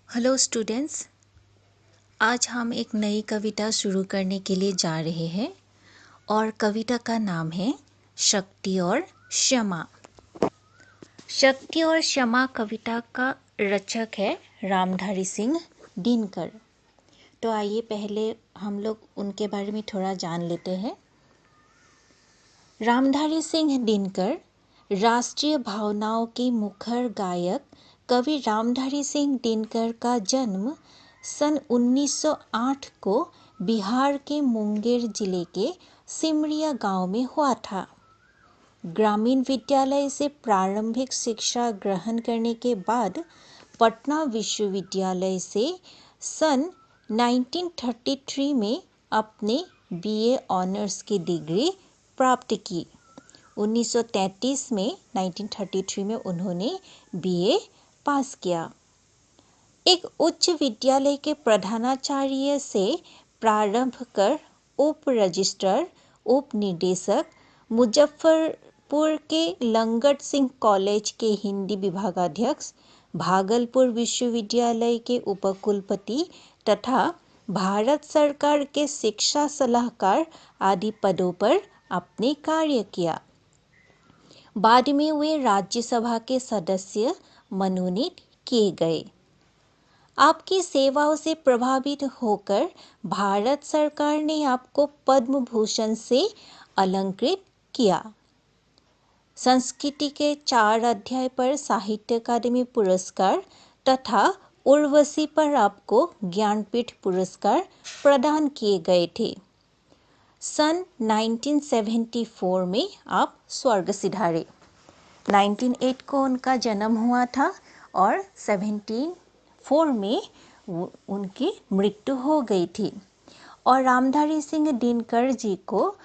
Hello students, आज हम एक नई कविता शुरू करने के लिए जा रहे हैं और कविता का नाम है शक्ति और क्षमा। शक्ति और क्षमा कविता का रचक है रामधारी सिंह दिनकर। तो आइए पहले हम लोग उनके बारे में थोड़ा जान लेते हैं। रामधारी सिंह दिनकर राष्ट्रीय भावनाओं के मुखर गायक कवि रामधारी सिंह दिनकर का जन्म सन 1908 को बिहार के मुंगेर जिले के सिमरिया गांव में हुआ था। ग्रामीण विद्यालय से प्रारंभिक शिक्षा ग्रहण करने के बाद पटना विश्वविद्यालय से सन 1933 में अपने बीए ऑनर्स की डिग्री प्राप्त की। 1933 में 1933 में उन्होंने बीए पास किया। एक उच्च विद्यालय के प्रधानाचार्य से प्रारंभ कर उप रजिस्ट्रार, उप निदेशक, मुजफ्फरपुर के लंगट सिंह कॉलेज के हिंदी विभागाध्यक्ष, भागलपुर विश्वविद्यालय के उपकुलपति तथा भारत सरकार के शिक्षा सलाहकार आदि पदों पर आपने कार्य किया। बाद में वे राज्यसभा के सदस्य मनोनीत किए गए। आपकी सेवाओं से प्रभावित होकर भारत सरकार ने आपको पद्म भूषण से अलंकृत किया। संस्कृति के 4 अध्याय पर साहित्य अकादमी पुरस्कार तथा उर्वशी पर आपको ज्ञानपीठ पुरस्कार प्रदान किए गए थे। सन 1974 में आप स्वर्ग सिधारे। 1908 को उनका जन्म हुआ था और 74 में उनकी मृत्यु हो गई थी। और रामधारी सिंह दिनकर जी को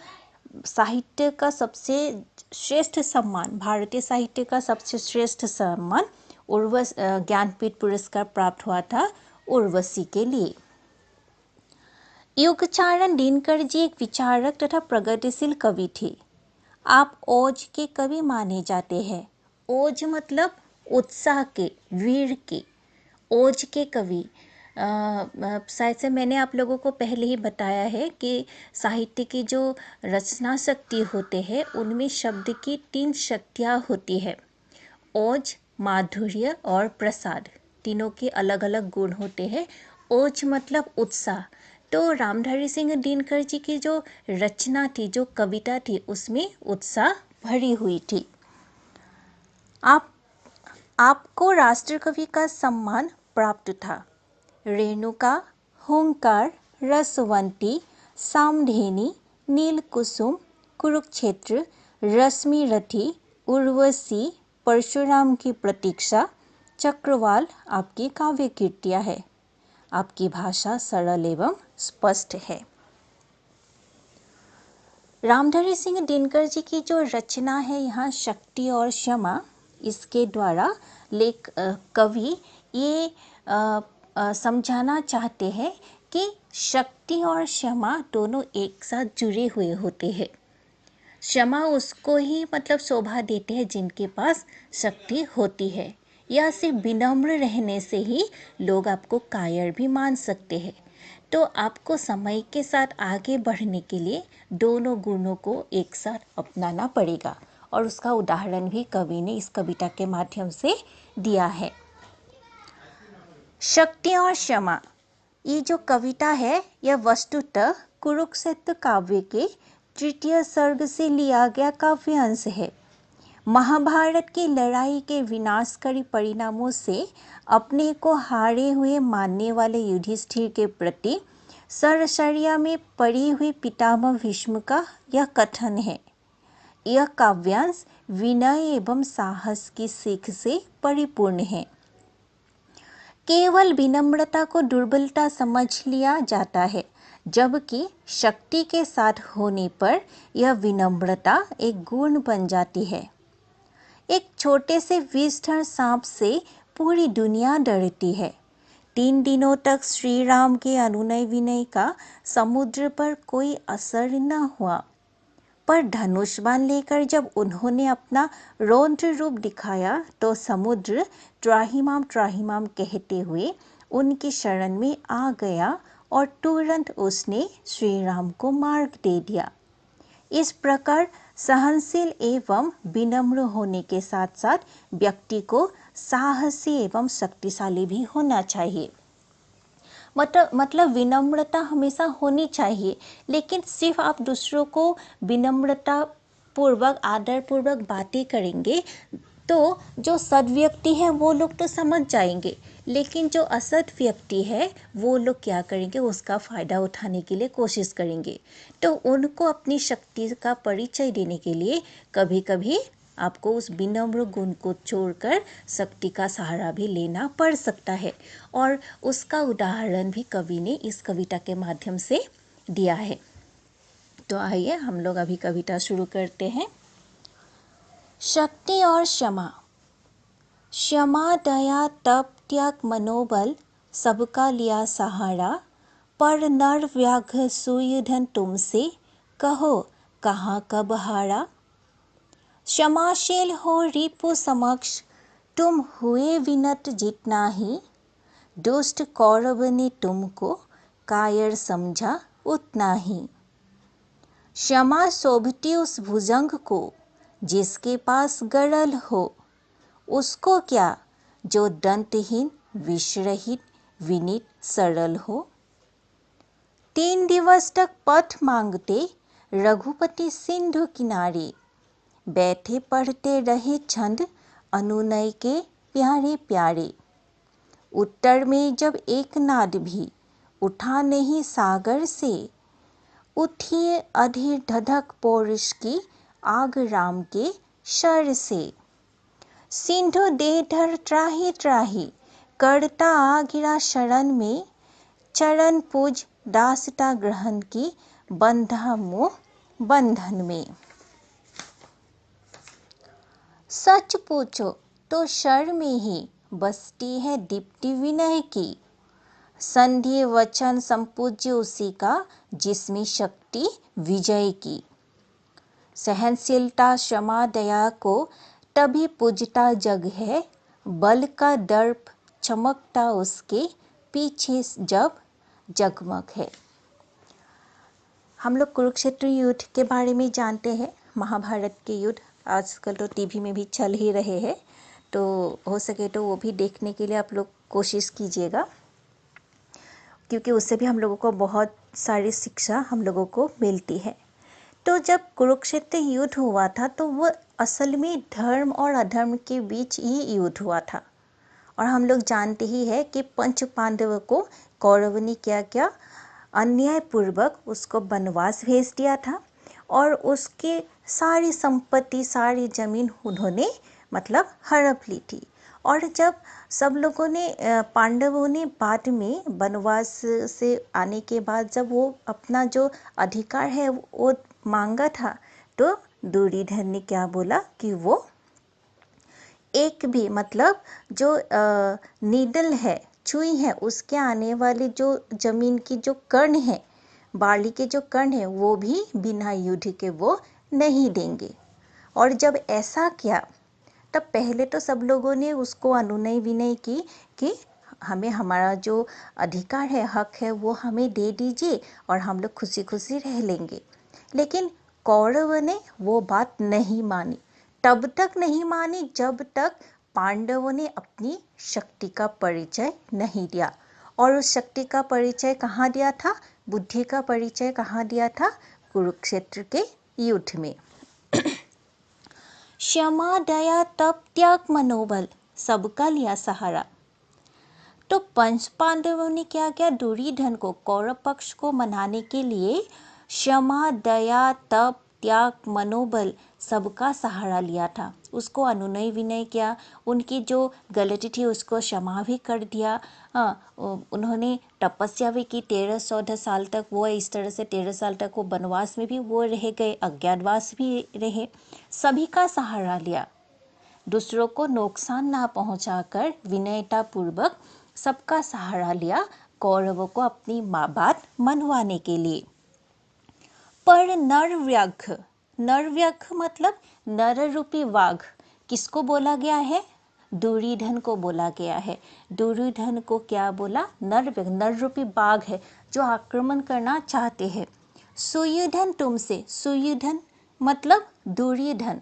साहित्य का सबसे श्रेष्ठ सम्मान, भारतीय साहित्य का सबसे श्रेष्ठ सम्मान ज्ञानपीठ पुरस्कार प्राप्त हुआ था उर्वशी के लिए। युगचारण दिनकर जी एक विचारक तथा प्रगतिशील कवि थे। आप ओज के कवि माने जाते हैं। ओज मतलब उत्साह के, वीर के, ओज के कवि। शायद से मैंने आप लोगों को पहले ही बताया है कि साहित्य की जो रचना शक्ति होते हैं उनमें शब्द की 3 शक्तियाँ होती है। ओज, माधुर्य और प्रसाद, तीनों के अलग अलग गुण होते हैं। ओज मतलब उत्साह। तो रामधारी सिंह दिनकर जी की जो रचना थी, जो कविता थी, उसमें उत्साह भरी हुई थी। आपको राष्ट्रकवि का सम्मान प्राप्त था। रेणुका, हुंकार, रसवंती, सामधेनी, नीलकुसुम, कुरुक्षेत्र, रश्मिरथी, उर्वशी, परशुराम की प्रतीक्षा, चक्रवाल आपकी काव्य कीर्तियाँ है। आपकी भाषा सरल एवं स्पष्ट है। रामधारी सिंह दिनकर जी की जो रचना है यहाँ शक्ति और क्षमा, इसके द्वारा कवि ये समझाना चाहते हैं कि शक्ति और क्षमा दोनों एक साथ जुड़े हुए होते हैं। क्षमा उसको ही मतलब शोभा देते हैं जिनके पास शक्ति होती है। या सिर्फ विनम्र रहने से ही लोग आपको कायर भी मान सकते हैं। तो आपको समय के साथ आगे बढ़ने के लिए दोनों गुणों को एक साथ अपनाना पड़ेगा और उसका उदाहरण भी कवि ने इस कविता के माध्यम से दिया है। शक्ति और क्षमा, ये जो कविता है यह वस्तुतः कुरुक्षेत्र काव्य के 3 सर्ग से लिया गया काव्य अंश है। महाभारत की लड़ाई के विनाशकारी परिणामों से अपने को हारे हुए मानने वाले युधिष्ठिर के प्रति सरसरिया में पड़ी हुई पितामह भीष्म का यह कथन है। यह काव्यांश विनय एवं साहस की सीख से परिपूर्ण है। केवल विनम्रता को दुर्बलता समझ लिया जाता है, जबकि शक्ति के साथ होने पर यह विनम्रता एक गुण बन जाती है। एक छोटे से विषधर सांप से पूरी दुनिया डरती है। 3 दिनों तक श्री राम के अनुनय विनय का समुद्र पर कोई असर न हुआ। पर धनुष बाण लेकर जब उन्होंने अपना रौद्र रूप दिखाया तो समुद्र त्राहिमाम कहते हुए उनकी शरण में आ गया और तुरंत उसने श्री राम को मार दे दिया। इस प्रकार सहनशील एवं विनम्र होने के साथ साथ व्यक्ति को साहसी एवं शक्तिशाली भी होना चाहिए। मतलब विनम्रता हमेशा होनी चाहिए, लेकिन सिर्फ आप दूसरों को विनम्रता पूर्वक आदर पूर्वक बातें करेंगे तो जो सद व्यक्ति है वो लोग तो समझ जाएंगे, लेकिन जो असद व्यक्ति है वो लोग क्या करेंगे, उसका फ़ायदा उठाने के लिए कोशिश करेंगे। तो उनको अपनी शक्ति का परिचय देने के लिए कभी कभी आपको उस विनम्र गुण को छोड़कर शक्ति का सहारा भी लेना पड़ सकता है, और उसका उदाहरण भी कवि ने इस कविता के माध्यम से दिया है। तो आइए हम लोग अभी कविता शुरू करते हैं। शक्ति और क्षमा। क्षमा, दया, तप, त्याग, मनोबल सबका लिया सहारा, पर नर व्याघ्र सुयोधन तुमसे, कहो कहाँ कब हारा। क्षमाशील हो रिपु समक्ष, तुम हुए विनत जितना ही, दुष्ट कौरव ने तुमको कायर समझा उतना ही। क्षमा शोभती उस भुजंग को, जिसके पास गरल हो, उसको क्या जो दंतहीन विषरहित विनीत सरल हो। 3 दिवस तक पथ मांगते रघुपति सिंधु किनारे, बैठे पढ़ते रहे छंद अनुनय के प्यारे प्यारे। उत्तर में जब एक नाद भी उठा नहीं सागर से, उठिए अधीर धधक पौरुष की आग राम के शर से। सिंधु देह धर त्राहि त्राहि, करता आ गिरा शरण में, चरण पूज दासता ग्रहण की, बंधा मोह बंधन में। सच पूछो तो शर में ही बसती है दीप्ति विनय की, संधि वचन संपूज्य उसी का, जिसमें शक्ति विजय की। सहनशीलता क्षमा दया को तभी पूजता जग है, बल का दर्प चमकता उसके पीछे जब जगमग है। हम लोग कुरुक्षेत्र युद्ध के बारे में जानते हैं। महाभारत के युद्ध आजकल तो टीवी में भी चल ही रहे हैं, तो हो सके तो वो भी देखने के लिए आप लोग कोशिश कीजिएगा, क्योंकि उससे भी हम लोगों को बहुत सारी शिक्षा हम लोगों को मिलती है। तो जब कुरुक्षेत्र युद्ध हुआ था तो वो असल में धर्म और अधर्म के बीच ही युद्ध हुआ था, और हम लोग जानते ही है कि पंच पांडवों को कौरव ने क्या क्या अन्यायपूर्वक उसको वनवास भेज दिया था, और उसके सारी संपत्ति सारी जमीन उन्होंने मतलब हड़प ली थी। और जब सब लोगों ने पांडवों ने बाद में वनवास से आने के बाद जब वो अपना जो अधिकार है वो मांगा था, तो दुर्योधन ने क्या बोला कि वो एक भी मतलब जो नीडल है छुई है उसके आने वाली जो जमीन की जो कर्ण है, बाली के जो कर्ण है, वो भी बिना युद्ध के वो नहीं देंगे। और जब ऐसा किया तब पहले तो सब लोगों ने उसको अनुनय विनय की कि हमें हमारा जो अधिकार है हक है वो हमें दे दीजिए और हम लोग खुशी खुशी रह लेंगे। लेकिन कौरव ने वो बात नहीं मानी, तब तक नहीं मानी जब तक पांडवों ने अपनी शक्ति का परिचय नहीं दिया। और उस शक्ति का परिचय कहाँ दिया था, बुद्धि का परिचय कहाँ दिया था, कुरुक्षेत्र के युद्ध में। क्षमा दया तप त्याग मनोबल सबका लिया सहारा। तो पंच पांडवों ने क्या किया, दुर्योधन को कौरव पक्ष को मनाने के लिए क्षमा दया तप त्याग मनोबल सबका सहारा लिया था। उसको अनुनय विनय किया, उनकी जो गलती थी उसको क्षमा भी कर दिया। उन्होंने तपस्या भी की 13-14 साल तक, वो इस तरह से 13 साल तक वो वनवास में भी वो रह गए, अज्ञातवास भी रहे, सभी का सहारा लिया, दूसरों को नुकसान ना पहुंचाकर विनयता पूर्वक सबका सहारा लिया, कौरवों को अपनी बात मनवाने के लिए। पर नर व्याघ्र नरव्यघ मतलब नर रूपी वाघ किसको बोला गया है? दुर्योधन को बोला गया है। दुर्योधन को क्या बोला? नरव्यघ, नर रूपी बाघ है जो आक्रमण करना चाहते हैं। सुयोधन तुमसे, सुयोधन मतलब दुर्योधन।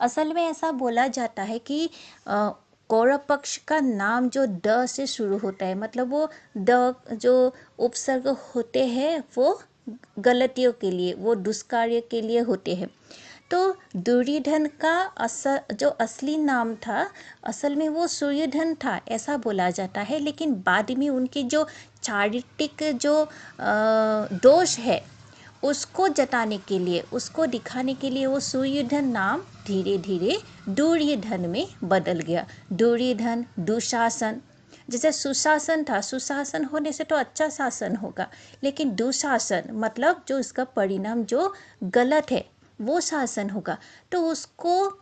असल में ऐसा बोला जाता है कि कौरव पक्ष का नाम जो द से शुरू होता है, मतलब वो द जो उपसर्ग होते हैं वो गलतियों के लिए, वो दुष्कार्य के लिए होते हैं। तो दुर्योधन का जो असली नाम था, असल में वो सुयोधन था ऐसा बोला जाता है। लेकिन बाद में उनकी जो चारित्रिक जो दोष है उसको जताने के लिए, उसको दिखाने के लिए वो सुयोधन नाम धीरे धीरे दुर्योधन में बदल गया। दुर्योधन, दुशासन, जैसे सुशासन था, सुशासन होने से तो अच्छा शासन होगा, लेकिन दुशासन मतलब जो इसका परिणाम जो गलत है वो शासन होगा। तो उसको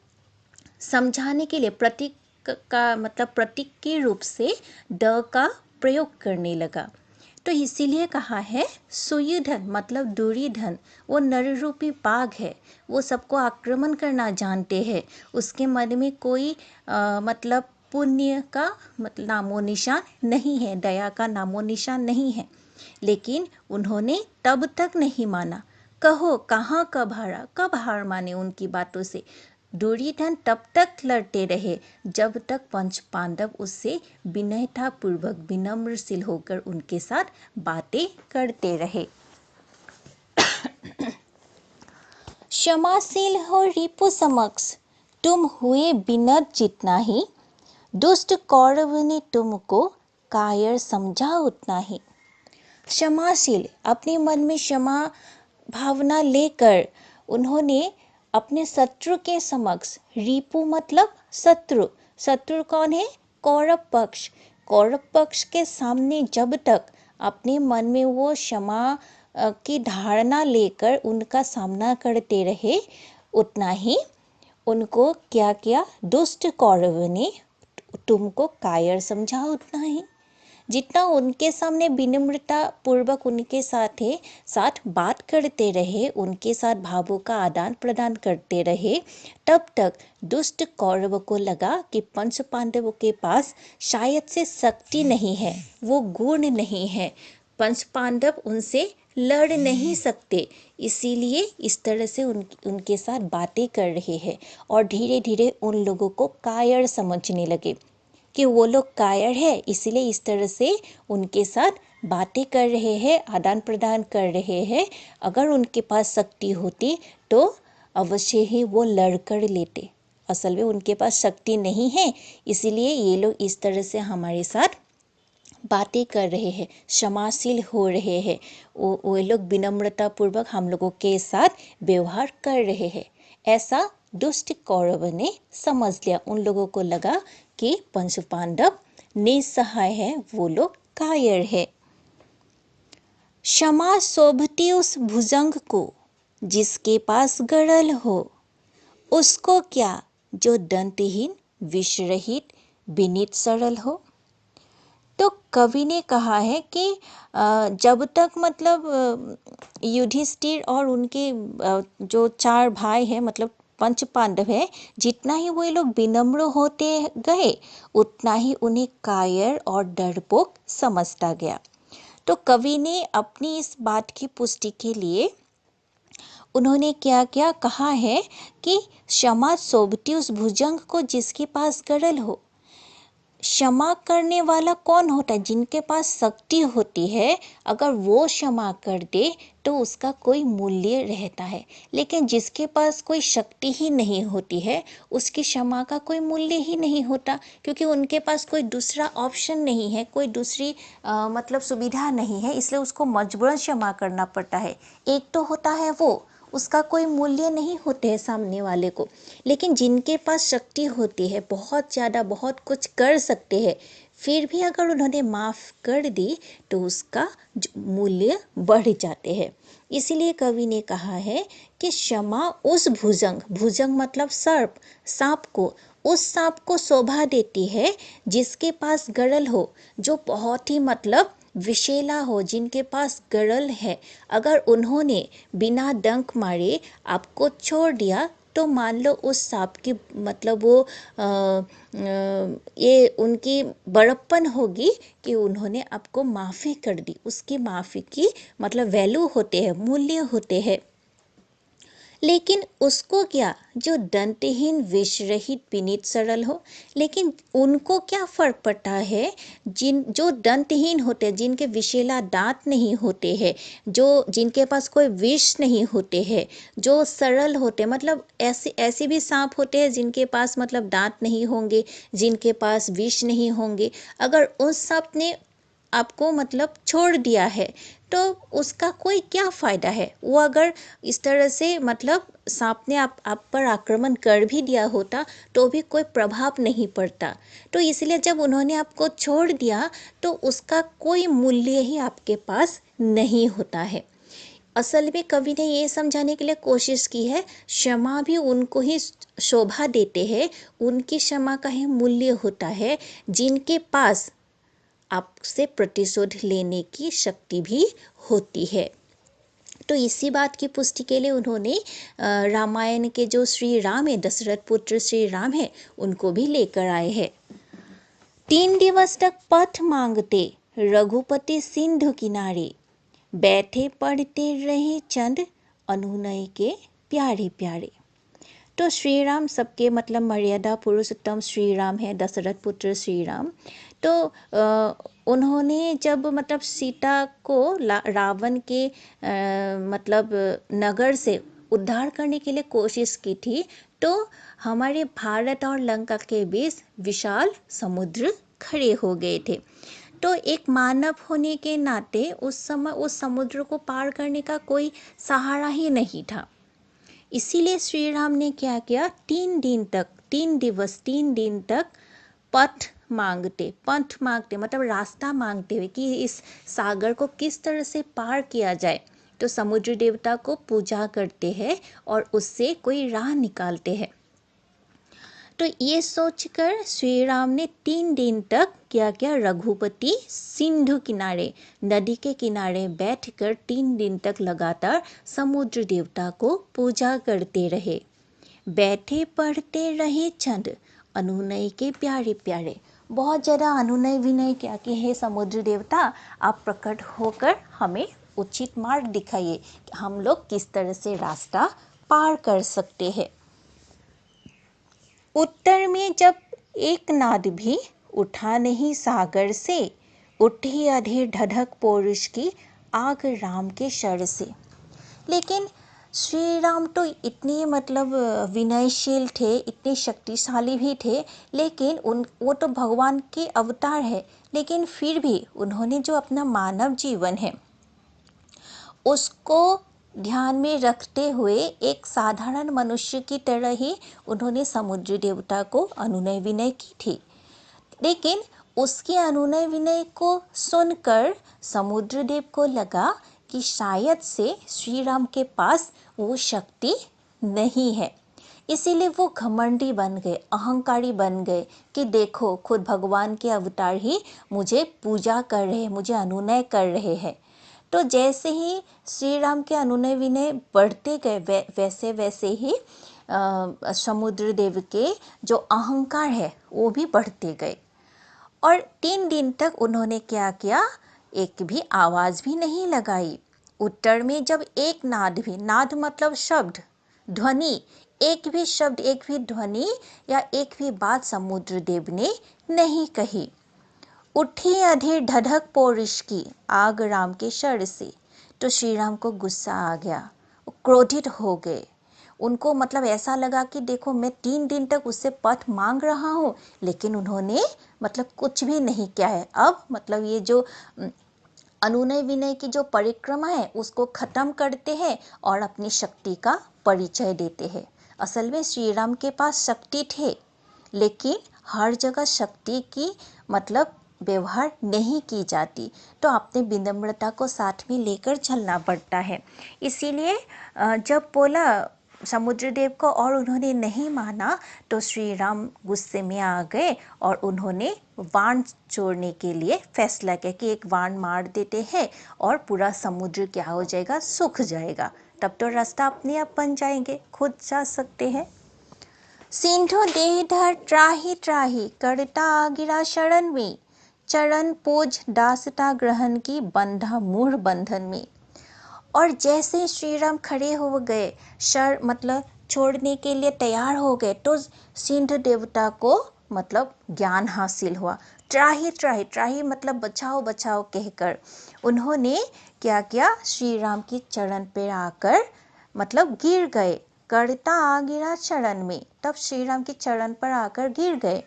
समझाने के लिए प्रतीक का मतलब प्रतीक के रूप से द का प्रयोग करने लगा। तो इसीलिए कहा है सुयोधन मतलब दुर्योधन, वो नररूपी बाघ है, वो सबको आक्रमण करना जानते हैं, उसके मन में कोई मतलब पुण्य का मतलब नामो निशान नहीं है, दया का नामो निशान नहीं है। लेकिन उन्होंने तब तक नहीं माना। कहो कहाँ कब हारा, कब हार माने उनकी बातों से? दुर्योधन तब तक लड़ते रहे जब तक पंच पांडव उससे विनयतापूर्वक विनम्रशील होकर उनके साथ बातें करते रहे। क्षमाशील हो रिपु समक्ष, तुम हुए विनत जितना ही, दुष्ट कौरव ने तुमको कायर समझा उतना ही। क्षमाशील, अपने मन में क्षमा भावना लेकर उन्होंने अपने शत्रु के समक्ष, रिपु मतलब शत्रु, शत्रु कौन है? कौरव पक्ष, कौरव पक्ष के सामने जब तक अपने मन में वो क्षमा की धारणा लेकर उनका सामना करते रहे, उतना ही उनको क्या किया? दुष्ट कौरव ने तुमको कायर समझा उतना ही। जितना उनके सामने विनम्रता पूर्वक उनके साथ बात करते रहे, उनके साथ भावों का आदान प्रदान करते रहे, तब तक दुष्ट कौरव को लगा कि पंच पांडवों के पास शायद से शक्ति नहीं है, वो गुण नहीं है, पंच पांडव उनसे लड़ नहीं सकते, इसीलिए इस तरह से उनके साथ बातें कर रहे हैं। और धीरे धीरे उन लोगों को कायर समझने लगे कि वो लोग कायर है, इसलिए इस तरह से उनके साथ बातें कर रहे हैं, आदान प्रदान कर रहे हैं। अगर उनके पास शक्ति होती तो अवश्य ही वो लड़ कर लेते। असल में उनके पास शक्ति नहीं है, इसीलिए ये लोग इस तरह से हमारे साथ बातें कर रहे हैं, क्षमाशील हो रहे हैं, वो लोग विनम्रता पूर्वक हम लोगों के साथ व्यवहार कर रहे हैं। ऐसा दुष्ट कौरव ने समझ लिया। उन लोगों को लगा कि पंच पांडव निसहाय है, वो लोग कायर है। क्षमा शोभती उस भुजंग को जिसके पास गड़ल हो, उसको क्या जो दंतहीन विषरहित विनीत सरल हो। तो कवि ने कहा है कि जब तक मतलब युधिष्ठिर और उनके जो 4 भाई हैं मतलब पंच पांडव है, जितना ही वो लोग विनम्र होते गए उतना ही उन्हें कायर और डरपोक समझता गया। तो कवि ने अपनी इस बात की पुष्टि के लिए उन्होंने क्या क्या कहा है कि क्षमा शोभती उस भुजंग को जिसके पास गड़ल हो। क्षमा करने वाला कौन होता है? जिनके पास शक्ति होती है, अगर वो क्षमा कर दे तो उसका कोई मूल्य रहता है। लेकिन जिसके पास कोई शक्ति ही नहीं होती है, उसकी क्षमा का कोई मूल्य ही नहीं होता, क्योंकि उनके पास कोई दूसरा ऑप्शन नहीं है, कोई दूसरी मतलब सुविधा नहीं है, इसलिए उसको मजबूरन क्षमा करना पड़ता है। एक तो होता है वो, उसका कोई मूल्य नहीं होते है सामने वाले को। लेकिन जिनके पास शक्ति होती है, बहुत ज़्यादा बहुत कुछ कर सकते हैं, फिर भी अगर उन्होंने माफ़ कर दी तो उसका मूल्य बढ़ जाते हैं। इसीलिए कवि ने कहा है कि क्षमा उस भुजंग, भुजंग मतलब सर्प, सांप को, उस सांप को शोभा देती है जिसके पास गड़ल हो, जो बहुत ही मतलब विषैला हो, जिनके पास गरल है, अगर उन्होंने बिना डंक मारे आपको छोड़ दिया तो मान लो उस सांप की मतलब वो ये उनकी बड़प्पन होगी कि उन्होंने आपको माफ़ी कर दी। उसकी माफ़ी की मतलब वैल्यू होते हैं, मूल्य होते हैं। लेकिन उसको क्या, जो दंतहीन विष रहित विनीत सरल हो, लेकिन उनको क्या फर्क पड़ता है, जो दंतहीन होते हैं, जिनके विषैला दांत नहीं होते हैं, जिनके पास कोई विष नहीं होते हैं, जो सरल होते हैं, मतलब ऐसे भी सांप होते हैं जिनके पास मतलब दांत नहीं होंगे, जिनके पास विष नहीं होंगे। अगर उस सांप ने आपको मतलब छोड़ दिया है तो उसका कोई क्या फ़ायदा है। वो अगर इस तरह से मतलब सांप ने आप पर आक्रमण कर भी दिया होता तो भी कोई प्रभाव नहीं पड़ता। तो इसलिए जब उन्होंने आपको छोड़ दिया तो उसका कोई मूल्य ही आपके पास नहीं होता है। असल में कवि ने ये समझाने के लिए कोशिश की है, क्षमा भी उनको ही शोभा देते हैं, उनकी क्षमा का ही मूल्य होता है जिनके पास आपसे प्रतिशोध लेने की शक्ति भी होती है। तो इसी बात की पुष्टि के लिए उन्होंने रामायण के जो श्री राम है, दशरथ पुत्र श्री राम है, उनको भी लेकर आए हैं। 3 दिवस तक पथ मांगते रघुपति सिंधु किनारे, बैठे पढ़ते रहे चंद अनुनय के प्यारे प्यारे। तो श्री राम सबके मतलब मर्यादा पुरुषोत्तम श्री राम है, दशरथ पुत्र श्री राम। तो उन्होंने जब मतलब सीता को रावण के मतलब नगर से उद्धार करने के लिए कोशिश की थी, तो हमारे भारत और लंका के बीच विशाल समुद्र खड़े हो गए थे। तो एक मानव होने के नाते उस समय उस समुद्र को पार करने का कोई सहारा ही नहीं था। इसीलिए श्री राम ने क्या किया, 3 दिन तक पथ मांगते मतलब रास्ता मांगते हुए कि इस सागर को किस तरह से पार किया जाए। तो समुद्र देवता को पूजा करते हैं और उससे कोई राह निकालते हैं। तो ये सोचकर श्री राम ने 3 दिन तक क्या किया, रघुपति सिंधु किनारे, नदी के किनारे बैठकर 3 दिन तक लगातार समुद्र देवता को पूजा करते रहे। बैठे पढ़ते रहे चंद अनुनय के प्यारे प्यारे। बहुत ज़्यादा अनुनय विनय क्या कि हे समुद्र देवता, आप प्रकट होकर हमें उचित मार्ग दिखाइए कि हम लोग किस तरह से रास्ता पार कर सकते हैं। उत्तर में जब एक नाद भी उठा नहीं सागर से, उठी अधीर ढधक पौरुष की आग राम के शर से। लेकिन श्री राम तो इतने मतलब विनयशील थे, इतने शक्तिशाली भी थे, लेकिन वो तो भगवान के अवतार है, लेकिन फिर भी उन्होंने जो अपना मानव जीवन है उसको ध्यान में रखते हुए एक साधारण मनुष्य की तरह ही उन्होंने समुद्र देवता को अनुनय विनय की थी। लेकिन उसके अनुनय विनय को सुनकर समुद्र देव को लगा कि शायद से श्री राम के पास वो शक्ति नहीं है। इसीलिए वो घमंडी बन गए, अहंकारी बन गए कि देखो खुद भगवान के अवतार ही मुझे पूजा कर रहे हैं, मुझे अनुनय कर रहे हैं। तो जैसे ही श्री राम के अनुनय विनय बढ़ते गए वैसे वैसे ही समुद्र देव के जो अहंकार है वो भी बढ़ते गए। और 3 दिन तक उन्होंने क्या किया, एक भी आवाज़ भी नहीं लगाई। उत्तर में जब एक नाद भी, नाद मतलब शब्द, ध्वनि, एक भी शब्द, एक भी ध्वनि या एक भी बात समुद्र देव ने नहीं कही। उठी अधीर ढधक पौरुष की आग राम के शर से। तो श्री राम को गुस्सा आ गया, क्रोधित हो गए। उनको मतलब ऐसा लगा कि देखो मैं 3 दिन तक उससे पथ मांग रहा हूँ, लेकिन उन्होंने मतलब कुछ भी नहीं किया है। अब मतलब ये जो अनुनय विनय की जो परिक्रमा है उसको खत्म करते हैं और अपनी शक्ति का परिचय देते हैं। असल में श्री राम के पास शक्ति थे, लेकिन हर जगह शक्ति की मतलब व्यवहार नहीं की जाती, तो अपने विनम्रता को साथ में लेकर चलना पड़ता है। इसीलिए जब बोला समुद्रदेव को और उन्होंने नहीं माना तो श्री राम गुस्से में आ गए और उन्होंने बाण छोड़ने के लिए फैसला किया कि एक बाण मार देते हैं और पूरा समुद्र क्या हो जाएगा, सूख जाएगा। तब तो रास्ता अपने आप बन जाएंगे, खुद जा सकते हैं। सिंधु देहधर त्राहि त्राहि करता गिरा शरण में, चरण पोज दासता ग्रहण की बंधा मूढ़ बंधन में। और जैसे श्री राम खड़े हो गए, शर मतलब छोड़ने के लिए तैयार हो गए, तो सिंधु देवता को मतलब ज्ञान हासिल हुआ। त्राहि त्राहि, त्राहि मतलब बचाओ बचाओ कहकर उन्होंने क्या किया, श्री राम की चरण पर आकर मतलब गिर गए। करता आ गिरा चरण में, तब श्री राम के चरण पर आकर गिर गए।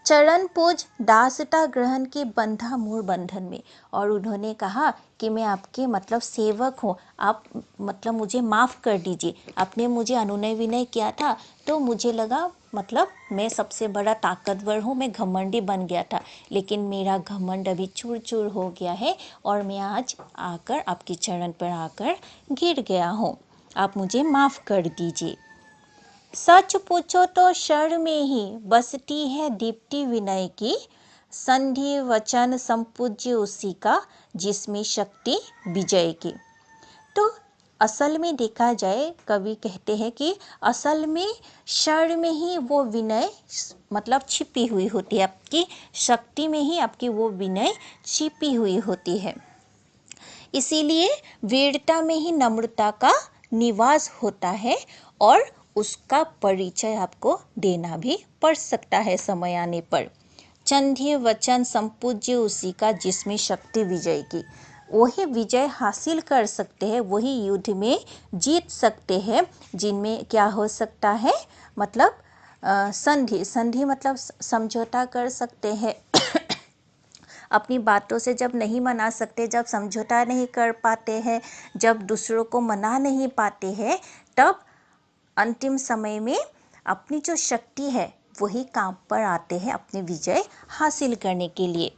चरण पूज दासता ग्रहण की बंधा मूढ़ बंधन में, और उन्होंने कहा कि मैं आपके मतलब सेवक हूँ, आप मतलब मुझे माफ़ कर दीजिए। आपने मुझे अनुनय विनय किया था तो मुझे लगा मतलब मैं सबसे बड़ा ताकतवर हूँ, मैं घमंडी बन गया था, लेकिन मेरा घमंड अभी चूर चूर हो गया है और मैं आज आकर आपके चरण पर आकर गिर गया हूँ, आप मुझे माफ़ कर दीजिए। सच पूछो तो शर में ही बसती है दीप्ति विनय की, संधि वचन संपूज्य उसी का जिसमें शक्ति विजय की। तो असल में देखा जाए, कवि कहते हैं कि असल में शर में ही वो विनय मतलब छिपी हुई होती है, आपकी शक्ति में ही आपकी वो विनय छिपी हुई होती है। इसीलिए वीरता में ही नम्रता का निवास होता है और उसका परिचय आपको देना भी पड़ सकता है समय आने पर। चंद्य वचन संपूज्य उसी का जिसमें शक्ति विजय की, वही विजय हासिल कर सकते हैं, वही युद्ध में जीत सकते हैं जिनमें क्या हो सकता है, मतलब संधि, संधि मतलब समझौता कर सकते हैं। अपनी बातों से जब नहीं मना सकते, जब समझौता नहीं कर पाते हैं, जब दूसरों को मना नहीं पाते हैं, तब अंतिम समय में अपनी जो शक्ति है वही काम पर आते हैं अपने विजय हासिल करने के लिए।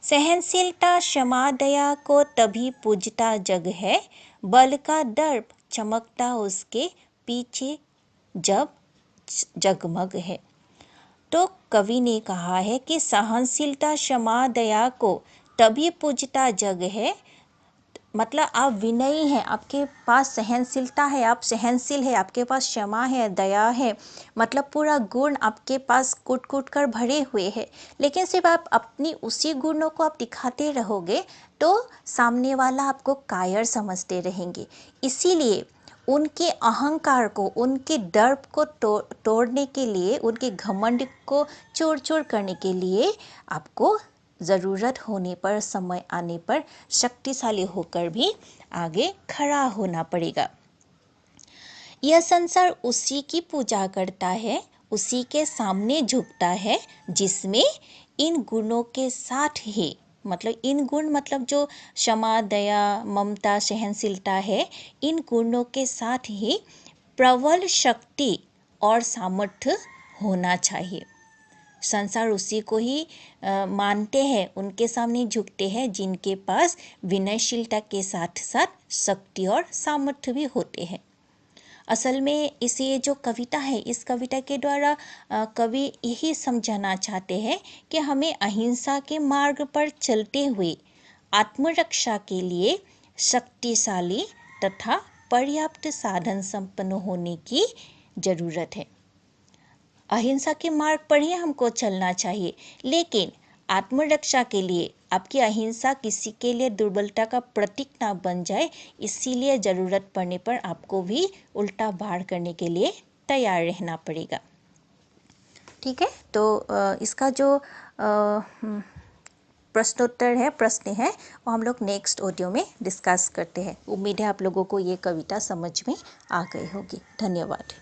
सहनशीलता क्षमा दया को तभी पूजता जग है, बल का दर्प चमकता उसके पीछे जब जगमग है। तो कवि ने कहा है कि सहनशीलता क्षमा दया को तभी पूजता जग है, मतलब आप विनयी हैं, आपके पास सहनशीलता है, आप सहनशील है, आपके पास क्षमा है, दया है, मतलब पूरा गुण आपके पास कूट कूट कर भरे हुए हैं, लेकिन सिर्फ आप अपनी उसी गुणों को आप दिखाते रहोगे तो सामने वाला आपको कायर समझते रहेंगे। इसीलिए उनके अहंकार को, उनके दर्प को तोड़ने के लिए, उनके घमंड को चूर चूर करने के लिए आपको ज़रूरत होने पर, समय आने पर शक्तिशाली होकर भी आगे खड़ा होना पड़ेगा। यह संसार उसी की पूजा करता है, उसी के सामने झुकता है जिसमें इन गुणों के साथ ही, मतलब इन गुण मतलब जो क्षमा दया ममता सहनशीलता है, इन गुणों के साथ ही प्रबल शक्ति और सामर्थ्य होना चाहिए। संसार उसी को ही मानते हैं, उनके सामने झुकते हैं जिनके पास विनयशीलता के साथ साथ शक्ति और सामर्थ्य भी होते हैं। असल में इसे जो कविता है, इस कविता के द्वारा कवि यही समझाना चाहते हैं कि हमें अहिंसा के मार्ग पर चलते हुए आत्मरक्षा के लिए शक्तिशाली तथा पर्याप्त साधन संपन्न होने की जरूरत है। अहिंसा के मार्ग पर ही हमको चलना चाहिए, लेकिन आत्मरक्षा के लिए आपकी अहिंसा किसी के लिए दुर्बलता का प्रतीक ना बन जाए, इसीलिए ज़रूरत पड़ने पर आपको भी उल्टा वार करने के लिए तैयार रहना पड़ेगा। ठीक है, तो इसका जो प्रश्नोत्तर है, प्रश्न है, वो हम लोग नेक्स्ट ऑडियो में डिस्कस करते हैं। उम्मीद है आप लोगों को ये कविता समझ में आ गई होगी। धन्यवाद।